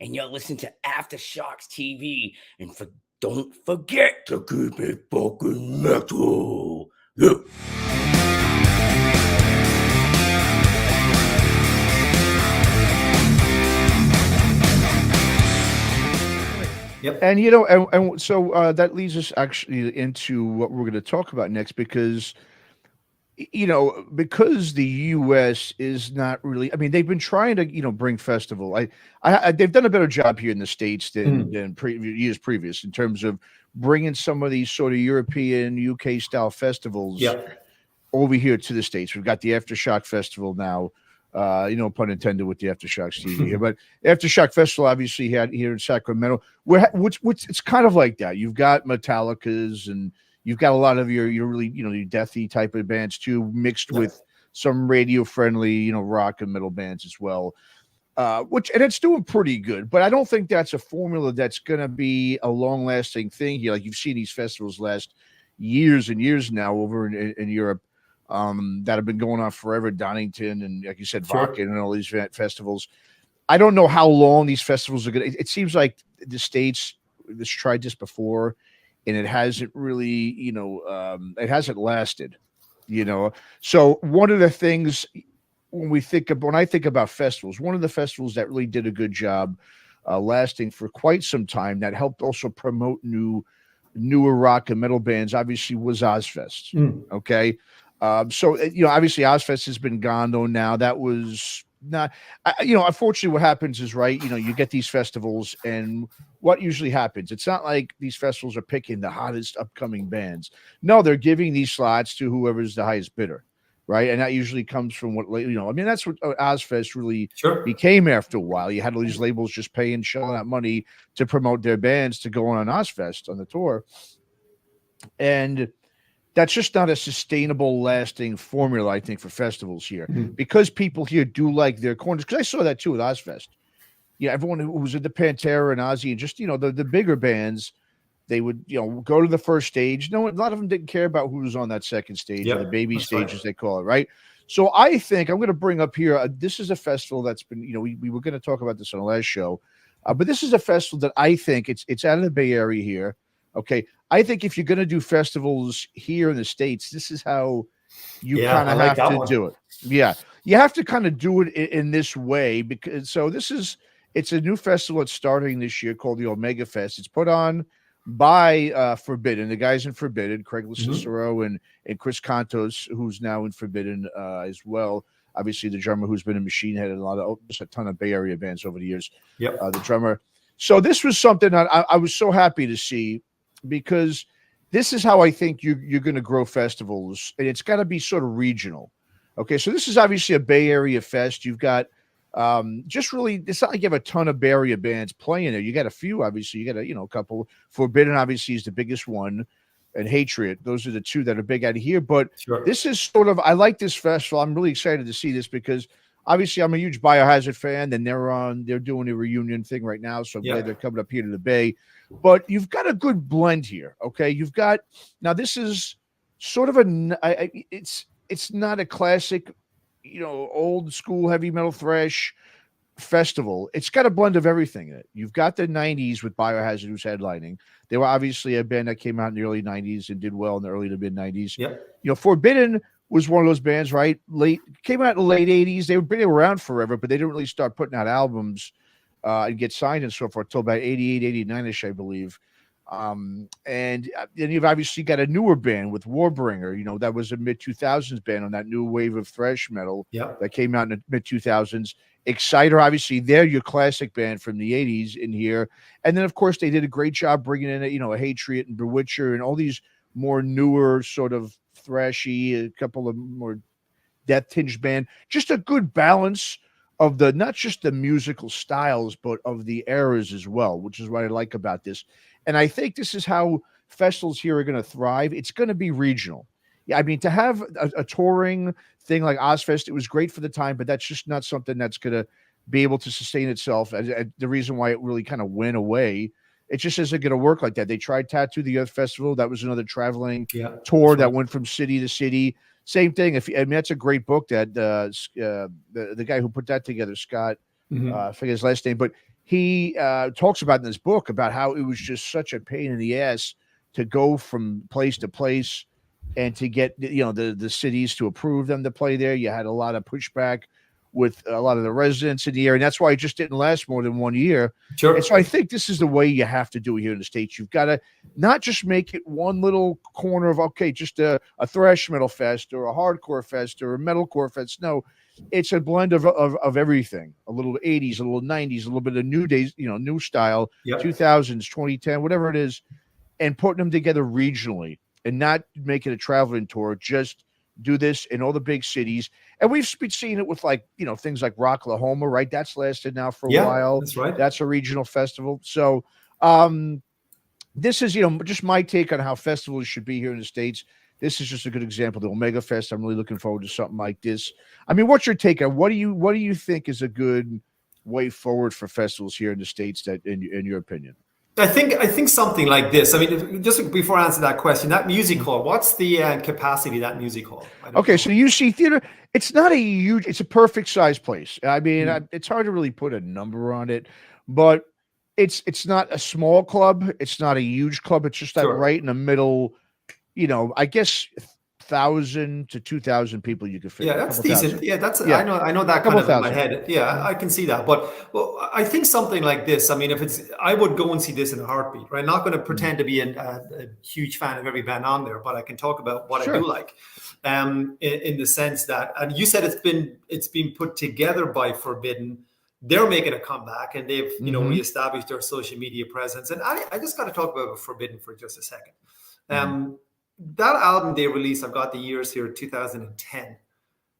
and you're listening to Aftershocks TV. And don't forget to keep it fucking metal. Yeah. Yep. And you know, and so that leads us actually into what we're going to talk about next, because because the U.S. is not really. I mean, they've been trying to bring festival. They've done a better job here in the States than years previous in terms of bringing some of these sort of European UK style festivals over here to the States. We've got the Aftershock Festival now. Pun intended with the Aftershocks TV here, but Aftershock Festival obviously had here in Sacramento, which it's kind of like that. You've got Metallica's and you've got a lot of your really your deathy type of bands too, mixed with some radio friendly rock and metal bands as well. And it's doing pretty good, but I don't think that's a formula that's going to be a long lasting thing here. Like you've seen these festivals last years and years now over in Europe. That have been going on forever, Donington and, like you said, Wacken and all these festivals. I don't know how long these festivals are going to. It seems like the States has tried this before, and it hasn't really, it hasn't lasted, So one of the things when I think about festivals, one of the festivals that really did a good job lasting for quite some time, that helped also promote newer rock and metal bands, obviously was Ozzfest. Okay. So obviously Ozzfest has been gone though now. That was not, unfortunately what happens is, right, you get these festivals and what usually happens, it's not like these festivals are picking the hottest upcoming bands. No, they're giving these slots to whoever's the highest bidder, right? And that usually comes from that's what Ozzfest really became after a while. You had all these labels just shelling out money to promote their bands to go on Ozzfest on the tour. And that's just not a sustainable, lasting formula, I think, for festivals here, because people here do like their corners. Because I saw that too with Ozzfest. Everyone who was at the Pantera and Ozzy and just the bigger bands, they would go to the first stage. No, a lot of them didn't care about who was on that second stage, or the baby stage, as they call it, right? So I think I'm going to bring up here. This is a festival that's been, we were going to talk about this on the last show, but this is a festival that I think it's out of the Bay Area here. Okay. I think if you're going to do festivals here in the States, this is how you kind of have to do it. Yeah. You have to kind of do it in this way, because it's a new festival that's starting this year called the Omegafest. It's put on by Forbidden, the guys in Forbidden, Craig Cicero and Chris Contos, who's now in Forbidden as well. Obviously the drummer who's been in Machine Head and just a ton of Bay Area bands over the years. The drummer. So this was something that I was so happy to see, because this is how I think you're going to grow festivals, and it's got to be sort of regional. Okay, so this is obviously a Bay Area fest. You've got just really, it's not like you have a ton of Bay Area bands playing there. You got a few, obviously. You got a couple. Forbidden obviously is the biggest one, and Hatred. Those are the two that are big out of here. But this is sort of, I like this festival. I'm really excited to see this because obviously I'm a huge Biohazard fan, and they're doing a reunion thing right now. So I'm glad they're coming up here to the Bay. But you've got a good blend here, okay? Now this is sort of it's not a classic, old school heavy metal thrash festival. It's got a blend of everything in it. You've got the 90s with Biohazard, who's headlining. They were obviously a band that came out in the early 90s and did well in the early to mid 90s. Forbidden was one of those bands, right? Came out in the late 80s. They were around forever, but they didn't really start putting out albums and get signed and so forth until about 88, 89-ish, I believe. And then you've obviously got a newer band with Warbringer, that was a mid-2000s band on that new wave of thrash metal that came out in the mid-2000s. Exciter, obviously, they're your classic band from the 80s in here. And then, of course, they did a great job bringing in, a Hatred and Bewitcher and all these more newer sort of thrashy, a couple of more death-tinged band. Just a good balance of not just the musical styles, but of the eras as well, which is what I like about this. And I think this is how festivals here are going to thrive. It's going to be regional. Yeah, I mean, to have a touring thing like Ozzfest, it was great for the time, but that's just not something that's going to be able to sustain itself. And the reason why it really kind of went away, it just isn't going to work like that. They tried Tattoo the Earth Festival. That was another traveling tour that went from city to city. Same thing. That's a great book that the guy who put that together, Scott, I forget his last name, but he talks about in this book about how it was just such a pain in the ass to go from place to place and to get, you know, the cities to approve them to play there. You had a lot of pushback with a lot of the residents in the area, and that's why it just didn't last more than 1 year. Sure. And so I think this is the way you have to do it here in the States. You've got to not just make it one little corner of, okay, just a thrash metal fest or a hardcore fest or a metalcore fest. No, it's a blend of everything. A little 80s, a little 90s, a little bit of new days, you know, new style, 2000s, 2010, whatever it is, and putting them together regionally and not make it a traveling tour. Just do this in all the big cities. And we've been seeing it with, like, you know, things like Rocklahoma, right? That's lasted now for a while. That's right. That's a regional festival. So this is, you know, just my take on how festivals should be here in the States. This is just a good example. The Omegafest, I'm really looking forward to something like this. I mean, what's your take on what do you think is a good way forward for festivals here in the States, that in your opinion? I think something like this. I mean, just before I answer that question, that music hall, what's the capacity of that music hall? Okay, so UC Theater, it's not a huge, it's a perfect size place. I mean, it's hard to really put a number on it, but it's not a small club. It's not a huge club. It's just that right in the middle, you know, I guess 1,000 to 2,000 people you could fit. Yeah, that's decent. Thousand. Yeah, that's I know that kind of in my head. Yeah, I can see that. But I think something like this. I mean, I would go and see this in a heartbeat. Right, not going to pretend to be a huge fan of every band on there, but I can talk about what I do like. In the sense that, and you said it's been put together by Forbidden. They're making a comeback, and they've reestablished their social media presence. And I just got to talk about Forbidden for just a second. That album they released, I've got the years here, 2010.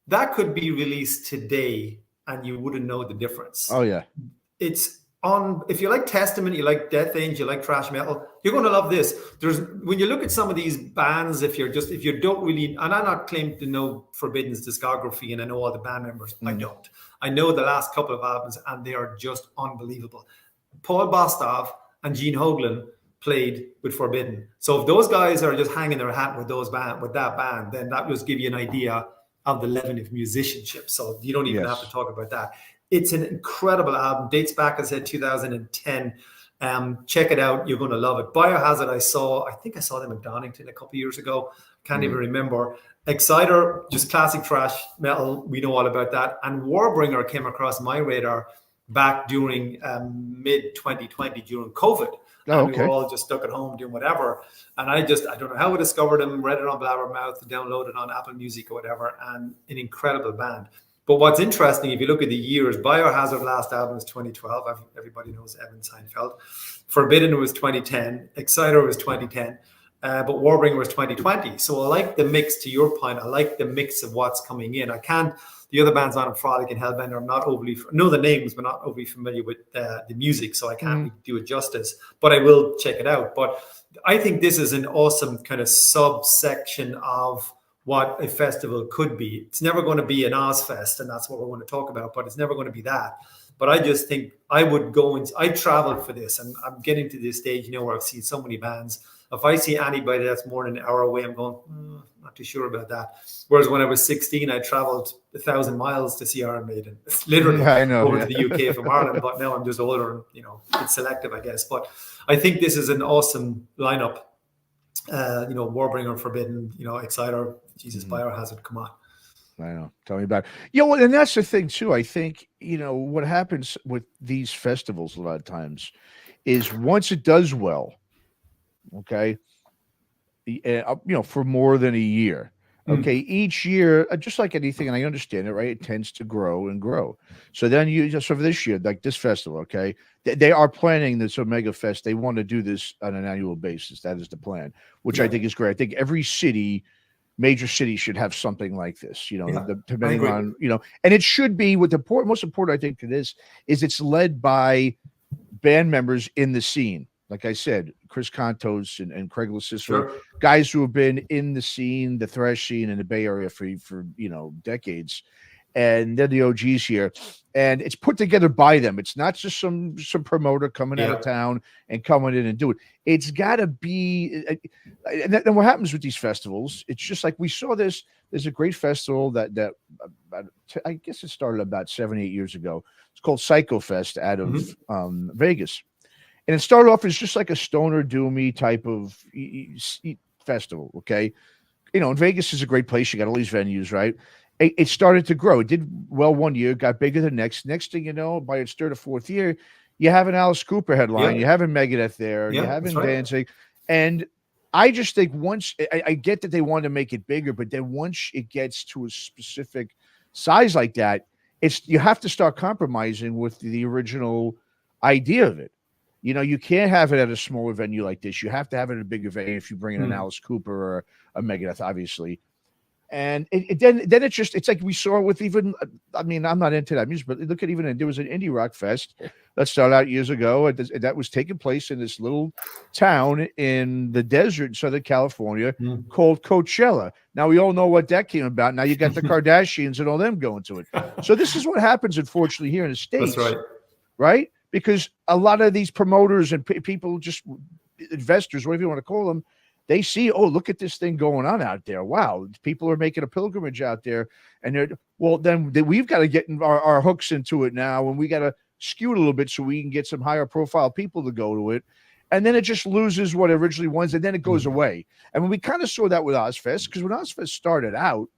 That could be released today, and you wouldn't know the difference. Oh yeah, it's on. If you like Testament, you like Death Angel, you like thrash metal, you're going to love this. When you look at some of these bands, if you don't really, and I'm not claiming to know Forbidden's discography, and I know all the band members. I don't. I know the last couple of albums, and they are just unbelievable. Paul Bostov and Gene Hoglan played with Forbidden. So if those guys are just hanging their hat with that band, then that just give you an idea of the level of musicianship. So you don't even have to talk about that. It's an incredible album. Dates back, I said, 2010. Check it out. You're going to love it. Biohazard, I think I saw them at Donington a couple of years ago. Can't even remember. Exciter, just classic thrash metal. We know all about that. And Warbringer came across my radar back during mid-2020 during COVID. And we were all just stuck at home doing whatever. And I don't know how I discovered them, read it on Blabbermouth, downloaded it on Apple Music or whatever, and an incredible band. But what's interesting, if you look at the years, Biohazard last album was 2012. Everybody knows Evan Seinfeld. Forbidden was 2010. Exciter was 2010. But Warbringer was 2020. So I like the mix, to your point. I like the mix of what's coming in. The other bands on Frolic and Hellbender, I'm not overly, know the names, but not overly familiar with the music, so I can't do it justice, but I will check it out. But I think this is an awesome kind of subsection of what a festival could be. It's never going to be an Ozzfest, and that's what we're going to talk about, but it's never going to be that. But I just think I would go and I traveled for this, and I'm getting to this stage, you know, where I've seen so many bands. If I see anybody that's more than an hour away, I'm going, not too sure about that. Whereas when I was 16, I traveled 1,000 miles to see Iron Maiden. It's literally over to the UK from Ireland. But now I'm just older, and, you know, it's selective, I guess. But I think this is an awesome lineup. You know, Warbringer, Forbidden, you know, Exciter, Jesus, Biohazard, come on. I know. Tell me about it. Yeah, well, and that's the thing too. I think, you know, what happens with these festivals a lot of times is once it does well, okay, you know, for more than a year, okay, each year, just like anything, and I understand it, right? It tends to grow and grow. So then so for this year, like this festival, okay, they are planning this Omegafest. They want to do this on an annual basis. That is the plan, which I think is great. I think every major city should have something like this, you know, depending on, you know, and it should be most important, I think, to this is it's led by band members in the scene. Like I said, Chris Contos and Craig LaCicero, guys who have been in the scene, the thrash scene in the Bay Area for you know, decades. and they're the OGs here. And it's put together by them. It's not just some promoter coming out of town and coming in and do it. It's got to be. And then what happens with these festivals? It's just like we saw this. There's a great festival that I guess it started about 7-8 years ago. It's called Psycho Fest out of Vegas, and it started off as just like a stoner doomy type of festival. Okay, and Vegas is a great place. You got all these venues, right? It started to grow. It did well one year, got bigger the next. Next thing you know, by its third or fourth year, you have an Alice Cooper headline. You're having Megadeth there. You're having dancing. And I just think once I get that they want to make it bigger, but then once it gets to a specific size like that, you have to start compromising with the original idea of it. You can't have it at a smaller venue like this. You have to have it at a bigger venue if you bring in an Alice Cooper or a Megadeth, obviously. And then it's like we saw with even, I mean, I'm not into that music, but look at there was an indie rock fest that started out years ago, and that was taking place in this little town in the desert in Southern California called Coachella. Now we all know what that came about. Now you got the Kardashians and all them going to it. So this is what happens, unfortunately, here in the States. That's right. Right? Because a lot of these promoters and people, just investors, whatever you want to call them, they see, oh, look at this thing going on out there. Wow, people are making a pilgrimage out there. And then we've got to get our hooks into it now, and we got to skew it a little bit so we can get some higher profile people to go to it. And then it just loses what it originally was, and then it goes away. And when we kind of saw that with Ozzfest, because when Ozzfest started out,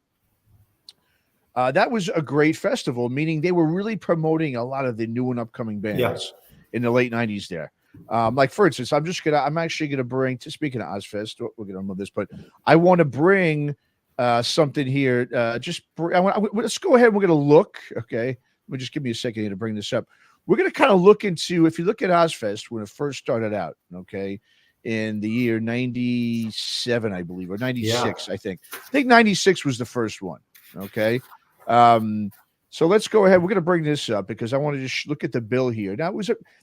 that was a great festival, meaning they were really promoting a lot of the new and upcoming bands in the late 90s there. Like for instance, I'm actually gonna bring, speaking of Ozzfest, we're gonna move this, but I want to bring something here. Let's go ahead. We're gonna look. Okay, just give me a second here to bring this up. We're gonna kind of look into, if you look at Ozzfest when it first started out, okay, in the year 97, I believe, or 96, I think 96 was the first one. Okay. So let's go ahead. We're going to bring this up because I want to just look at the bill here. Now,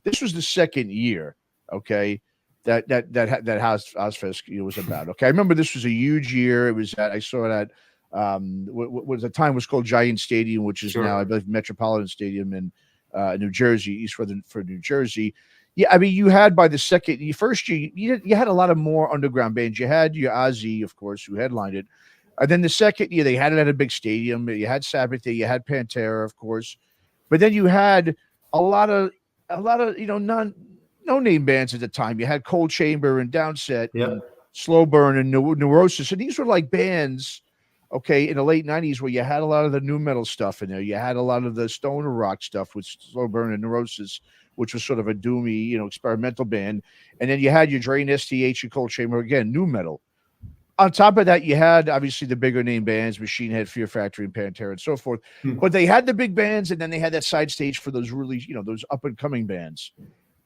this was the second year, okay, that Ozzfest was about. Okay, I remember this was a huge year. It was I saw it at what was the time was called Giant Stadium, which is now I believe Metropolitan Stadium in New Jersey, East for New Jersey. Yeah, I mean, you had by the first year, you had a lot of more underground bands. You had your Ozzy, of course, who headlined it. And then the second year, they had it at a big stadium. You had Sabbath, you had Pantera, of course, but then you had a lot of no name bands at the time. You had Cold Chamber and Downset, and Slow Burn and Neurosis, and these were like bands, okay, in the late 90s where you had a lot of the new metal stuff in there. You had a lot of the stoner rock stuff with Slow Burn and Neurosis, which was sort of a doomy, experimental band, and then you had your Drain, STH, and Cold Chamber, again, new metal. On top of that, you had obviously the bigger name bands, Machine Head, Fear Factory, and Pantera, and so forth. But they had the big bands, and then they had that side stage for those really, those up and coming bands.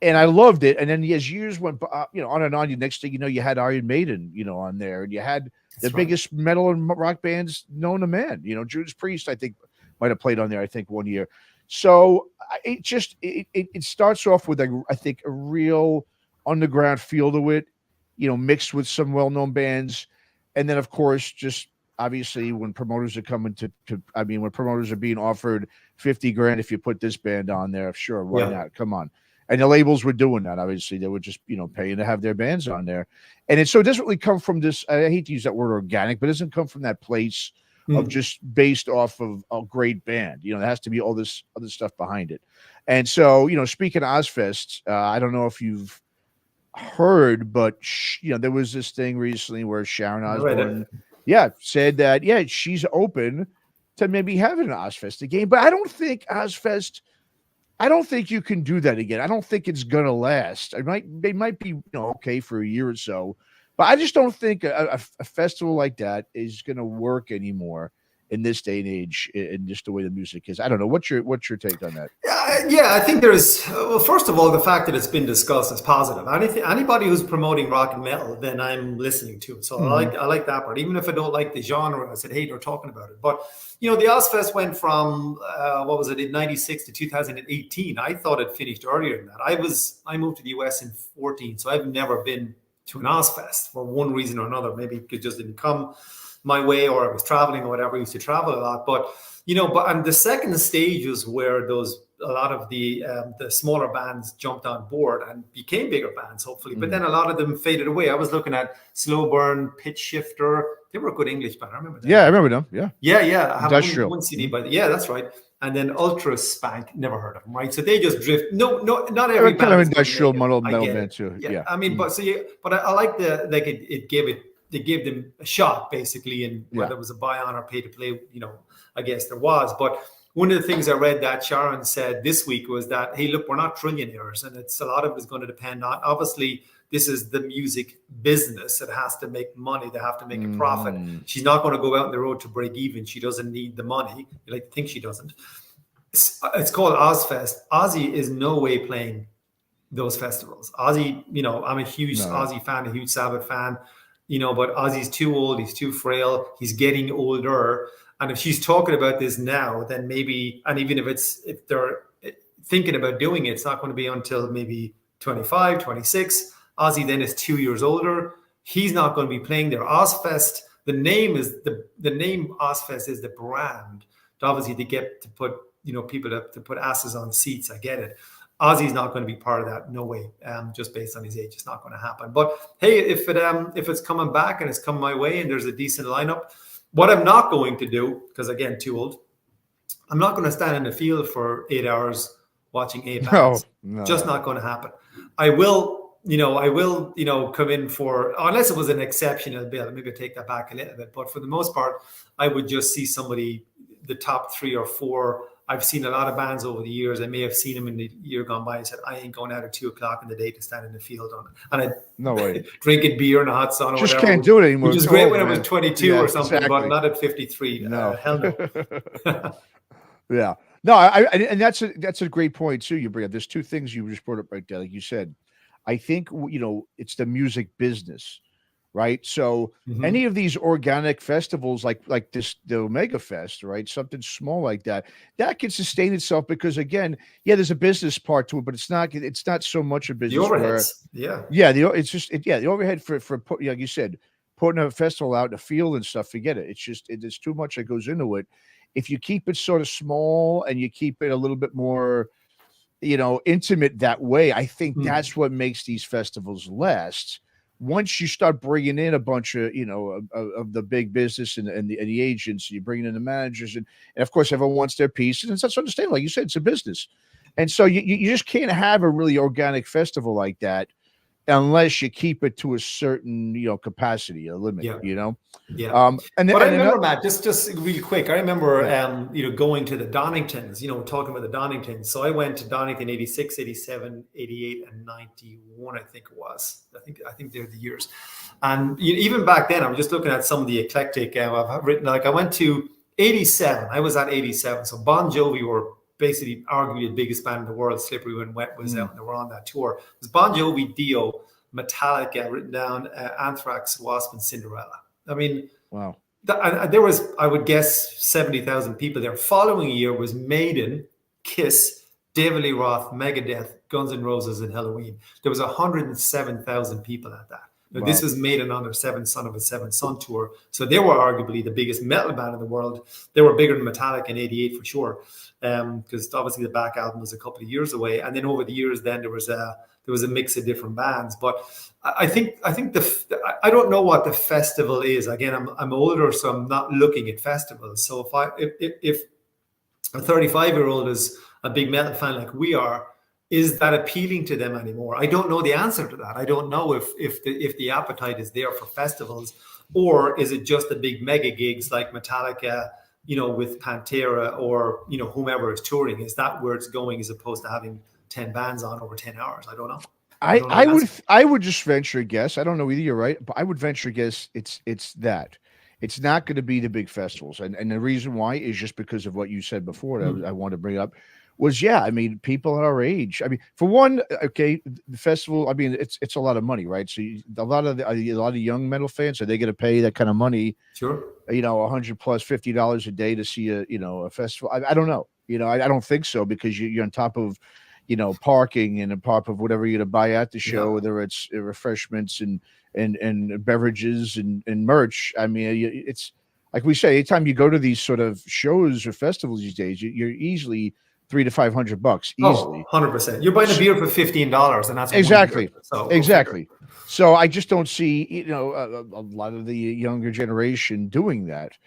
And I loved it. And then as years went, on and on, the next thing you had Iron Maiden, on there, and you had biggest metal and rock bands known to man. Judas Priest, I think, might have played on there. I think one year. So it starts off with I think a real underground feel to it, mixed with some well-known bands. And then, of course, just obviously when promoters are coming when promoters are being offered $50,000 if you put this band on there, sure, why not? Come on. And the labels were doing that. Obviously, they were just, paying to have their bands on there. And so it doesn't really come from this, I hate to use that word organic, but it doesn't come from that place of just based off of a great band. There has to be all this other stuff behind it. And so, speaking of Ozzfest, I don't know if you've heard, but there was this thing recently where Sharon Osbourne said that she's open to maybe having an Ozzfest again, but I don't think you can do that again. I don't think it's gonna last. They might be okay for a year or so, but I just don't think a festival like that is gonna work anymore in this day and age, and just the way the music is. I don't know. What's your take on that? Yeah, I think there's, well, first of all, the fact that it's been discussed is positive. Anybody who's promoting rock and metal, then I'm listening to it. So I like that part. Even if I don't like the genre, I said, hey, they're talking about it. But, the Ozzfest went from, in 96 to 2018. I thought it finished earlier than that. I moved to the US in 14, so I've never been to an Ozzfest for one reason or another. Maybe it just didn't come my way, or I was traveling or whatever. I used to travel a lot, but and the second stage was where a lot of the smaller bands jumped on board and became bigger bands, hopefully. But then a lot of them faded away. I was looking at Slow Burn, Pitch Shifter. They were a good English band. I remember them. Yeah, I remember them. Yeah. Yeah. I have Industrial. one CD, but yeah, that's right. And then Ultra Spank, never heard of them, right? So they just drift. No, not every kind of band industrial metal band too. Yeah. I mean, but I like it gave them a shot basically, and whether it was a buy on or pay to play, I guess there was. But one of the things I read that Sharon said this week was that, hey, look, we're not trillionaires, and a lot of it is going to depend on, obviously, this is the music business. It has to make money. They have to make a profit. She's not going to go out on the road to break even. She doesn't need the money. You like to think she doesn't. It's called Ozzfest. Ozzy is no way playing those festivals. Ozzy, I'm a huge Ozzy fan, a huge Sabbath fan, but Ozzy's too old. He's too frail. He's getting older. And if she's talking about this now, then maybe, and even if they're thinking about doing it, it's not going to be until maybe 25, 26. Ozzy then is 2 years older. He's not going to be playing there. Ozzfest, the name Ozzfest is the brand. Obviously, to get to put people to put asses on seats. I get it. Ozzy's not going to be part of that. No way. Just based on his age, it's not going to happen. But hey, if it's coming back and it's coming my way and there's a decent lineup, what I'm not going to do, because again, too old, I'm not going to stand in the field for 8 hours watching 8 bands. No. Just not going to happen. I will come in for, unless it was an exceptional bill, maybe take that back a little bit. But for the most part, I would just see somebody, the top 3 or 4. I've seen a lot of bands over the years. I may have seen them in the year gone by and said, I ain't going out at 2 o'clock in the day to stand in the field no way. Drinking beer in a hot sun or just whatever. Can't do it anymore. Which is great when I was 22 or something, exactly. but not at 53. No. Hell no. Yeah. No, and that's a great point too. You bring up. There's 2 things you just brought up right there. Like you said, I think it's the music business, right? So any of these organic festivals like this, the Omegafest, right? Something small like that can sustain itself because again, there's a business part to it, but it's not so much a business. The overheads, the overhead for like you said, putting a festival out in the field and stuff. Forget it. There's too much that goes into it. If you keep it sort of small and you keep it a little bit more, intimate that way, I think that's what makes these festivals last. Once you start bringing in a bunch of, of the big business and the agents, you bring in the managers, and of course everyone wants their piece, and that's understandable. Like you said, it's a business, and so you just can't have a really organic festival like that unless you keep it to a certain capacity, a limit. And then, but I remember, Matt, just real quick, I remember going to the Doningtons, talking about the Doningtons. So I went to Donington 86, 87, 88 and 91, I think it was. I think they're the years. And even back then, I'm just looking at some of the eclectic I've written. Like I went to 87. I was at 87. So Bon Jovi were basically arguably the biggest band in the world. Slippery When Wet was out and they were on that tour. It was Bon Jovi, Dio, Metallica, written down, Anthrax, Wasp, and Cinderella. I mean, wow. There was, I would guess, 70,000 people there. Following year was Maiden, Kiss, David Lee Roth, Megadeth, Guns N' Roses, and Halloween. There was 107,000 people at that. Now, this was Maiden on their Seven Son of a Seven Son tour. So they were arguably the biggest metal band in the world. They were bigger than Metallica in 88 for sure. Because obviously the Black Album was a couple of years away. And then over the years, then there was a mix of different bands. But I think I don't know what the festival is. Again, I'm older, so I'm not looking at festivals. So if a 35-year-old is a big metal fan like we are, is that appealing to them anymore? I don't know the answer to that. I don't know if the appetite is there for festivals, or is it just the big mega gigs like Metallica, with Pantera or whomever is touring? Is that where it's going as opposed to having 10 bands on over 10 hours? I don't know. I would just venture a guess. I don't know either. You're right, but I would venture a guess it's that. It's not going to be the big festivals, and the reason why is just because of what you said before. I want to bring up was people our age. I mean, for one, okay, the festival. I mean, it's a lot of money, right? So a lot of young metal fans, are they going to pay that kind of money? Sure. $100 plus $50 a day to see a festival. I don't know. I don't think so, because you're on top of you know, parking and a part of whatever you're going to buy at the show, Yeah. whether it's refreshments and beverages and merch. I mean, it's like we say, anytime you go to these sort of shows or festivals these days, you're easily $300 to $500 easily. 100%. You're buying a beer for $15, and that's exactly, one beer, so exactly. So I just don't see, you know, a lot of the younger generation doing that.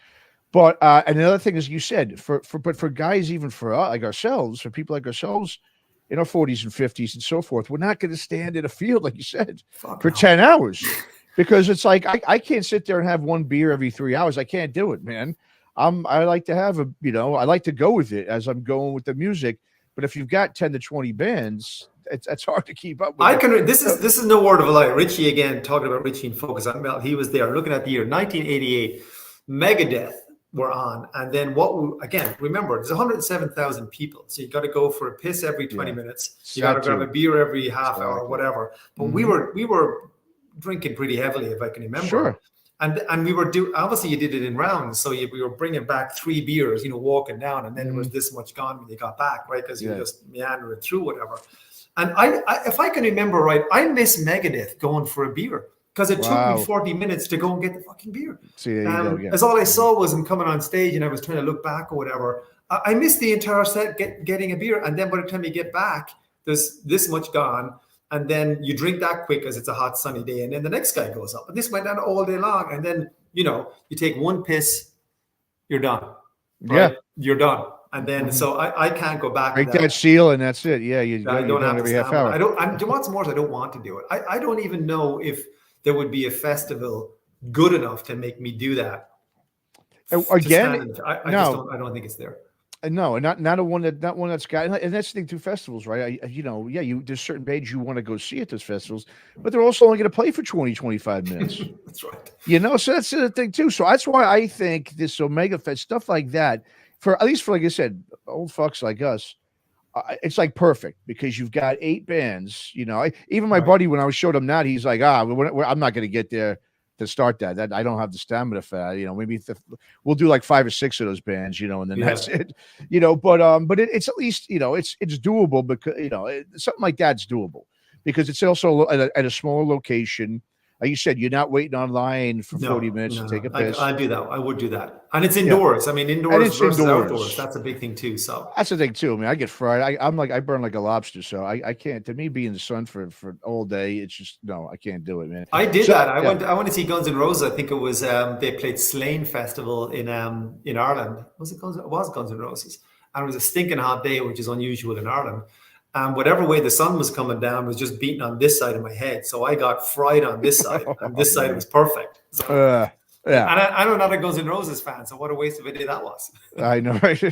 But another thing is, you said for guys, even for like ourselves, for people like ourselves in our 40s and 50s and so forth, we're not going to stand in a field, like you said, for 10 hours, because it's like I can't sit there and have one beer every 3 hours. I can't do it, man. I like to have I like to go with it as I'm going with the music. But if you've got 10 to 20 bands, it's hard to keep up with. This is no word of a lie. Richie, again, talking about Richie and Focus on Mel. He was there looking at the year 1988. Megadeth were on, and then remember, there's 107,000 people, so you got to go for a piss every 20 minutes. You got to grab a beer every half hour or whatever. But we were drinking pretty heavily, if I can remember. Sure. And we were obviously you did it in rounds, so we were bringing back 3 beers, walking down, and then there was this much gone when you got back, right? Because you just meandering through whatever. And I, if I can remember right, I miss Megadeth going for a beer, because it took me 40 minutes to go and get the fucking beer. As all I saw was him coming on stage, and I was trying to look back or whatever. I missed the entire set getting a beer, and then by the time you get back, there's this much gone, and then you drink that quick as it's a hot sunny day, and then the next guy goes up. And this went on all day long, and then you take one piss, you're done. Right? Yeah, you're done. And then, so I can't go back. Break that seal, and that's it. Yeah, you don't have every to half hour. I don't. What's more, I don't want to do it. I don't even know if there would be a festival good enough to make me do that. Again, I don't think it's there. No, not one that's got, and that's the thing too. Festivals, right? There's certain bands you want to go see at those festivals, but they're also only going to play for 20-25 minutes. That's right. So that's the thing too. So that's why I think this Omegafest stuff like that, for at least for, like I said, old fucks like us, it's like perfect, because you've got 8 bands. Even my buddy, when I showed him that, he's like, I'm not going to get there to start that. I don't have the stamina for that. Maybe we'll do like 5 or 6 of those bands, and then that's it. But it's at least, it's doable, because something like that's doable, because it's also at a smaller location. Like you said, you're not waiting online for 40 minutes to take a piss. I do that. I would do that. And it's indoors. I mean, indoors versus outdoors. That's a big thing too. So that's the thing too. I mean, I get fried. I burn like a lobster. So I can't, to me, be in the sun for all day, it's just, no, I can't do it, man. I did that. I went to see Guns N' Roses. I think it was, they played Slane Festival in Ireland. Was it Guns? It was Guns N' Roses. And it was a stinking hot day, which is unusual in Ireland. And whatever way the sun was coming down was just beating on this side of my head. So I got fried on this side, and this side was perfect. So, and I'm not a Guns N' Roses fan, so what a waste of a day that was. I know, right?